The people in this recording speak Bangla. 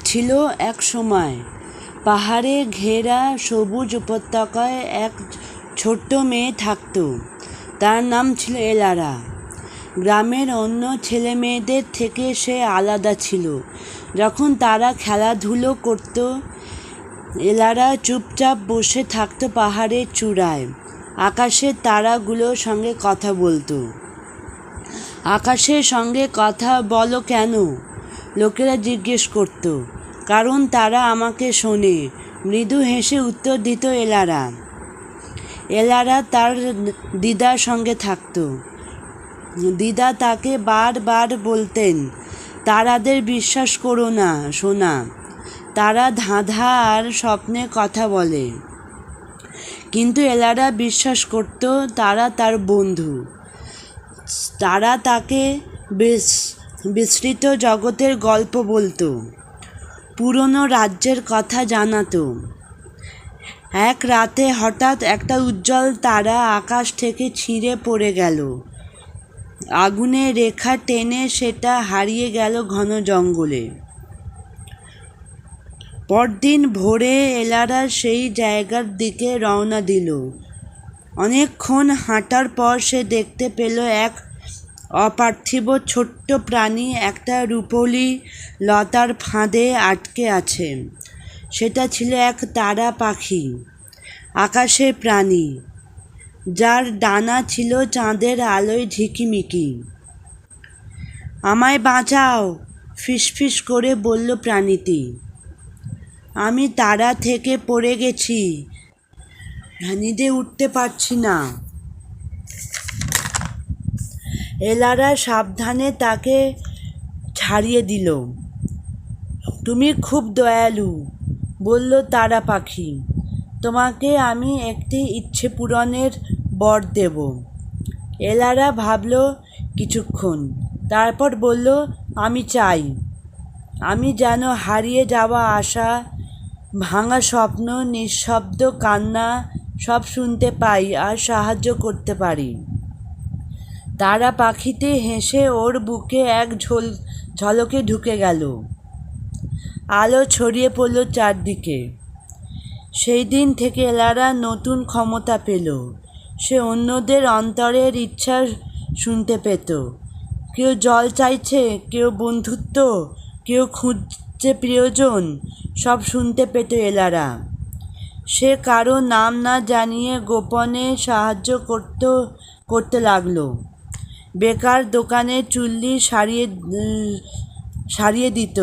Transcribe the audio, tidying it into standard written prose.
ছিল এক সময় পাহাড়ে ঘেরা সবুজ উপত্যকায় এক ছোট্ট মেয়ে থাকত। তার নাম ছিল এলারা। গ্রামের অন্য ছেলেমেয়েদের থেকে সে আলাদা ছিল। যখন তারা খেলাধুলো করত, এলারা চুপচাপ বসে থাকত পাহাড়ের চূড়ায়। আকাশের তারাগুলোর সঙ্গে কথা বলতো। আকাশের সঙ্গে কথা বলো কেন? লোকেরা জিজ্ঞেস করত। কারণ তারা আমাকে শোনে, মৃদু হেসে উত্তর দিত এলারা। এলারা তার দিদার সঙ্গে থাকত। দিদা তাকে বারবার বলতেন, তারাদের বিশ্বাস করো না সোনা, তারা ধাঁধা আর স্বপ্নে কথা বলে। কিন্তু এলারা বিশ্বাস করত তারা তার বন্ধু। তারা তাকে বিস্তৃত জগতের গল্প বলতো, পুরনো রাজ্যের কথা জানাতো। এক রাতে হঠাৎ একটা উজ্জ্বল তারা আকাশ থেকে ছিঁড়ে পড়ে গেল। আগুনের রেখা টেনে সেটা হারিয়ে গেল ঘন জঙ্গলে। পরদিন ভোরে এলারা সেই জায়গার দিকে রওনা দিল। অনেকক্ষণ হাঁটার পর সে দেখতে পেল এক অপার্থিব ছোট্ট প্রাণী একটা রূপোলি লতার ফাঁদে আটকে আছে। সেটা ছিল এক তারা পাখি, আকাশের প্রাণী, যার ডানা ছিল চাঁদের আলোয় ঝিকিমিকি। আমায় বাঁচাও, ফিসফিস করে বলল প্রাণীটি। আমি তারা থেকে পড়ে গেছি, নিজে উঠতে পারছি না। এলারা সাবধানে তাকে ছাড়িয়ে দিল। তুমি খুব দয়ালু, বলল তারা পাখি। তোমাকে আমি একটি ইচ্ছে পূরণের বর দেব। এলারা ভাবল কিছুক্ষণ, তারপর বলল, আমি চাই আমি যেন হারিয়ে যাওয়া আশা, ভাঙা স্বপ্ন, নিঃশব্দ কান্না সব শুনতে পাই আর সাহায্য করতে পারি। তারা পাখিটি হেসে ওর বুকে এক ঝলকে ঢুকে গেল। আলো ছড়িয়ে পড়ল চারদিকে। সেই দিন থেকে এলারা নতুন ক্ষমতা পেল। সে অন্যদের অন্তরের ইচ্ছা শুনতে পেত। কেউ জল চাইছে, কেউ বন্ধুত্ব, কেউ খুঁজছে প্রিয়জন, সব শুনতে পেত এলারা। সে কারো নাম না জানিয়ে গোপনে সাহায্য করতে লাগলো। বেকার দোকানে চুল্লি সারিয়ে দিত,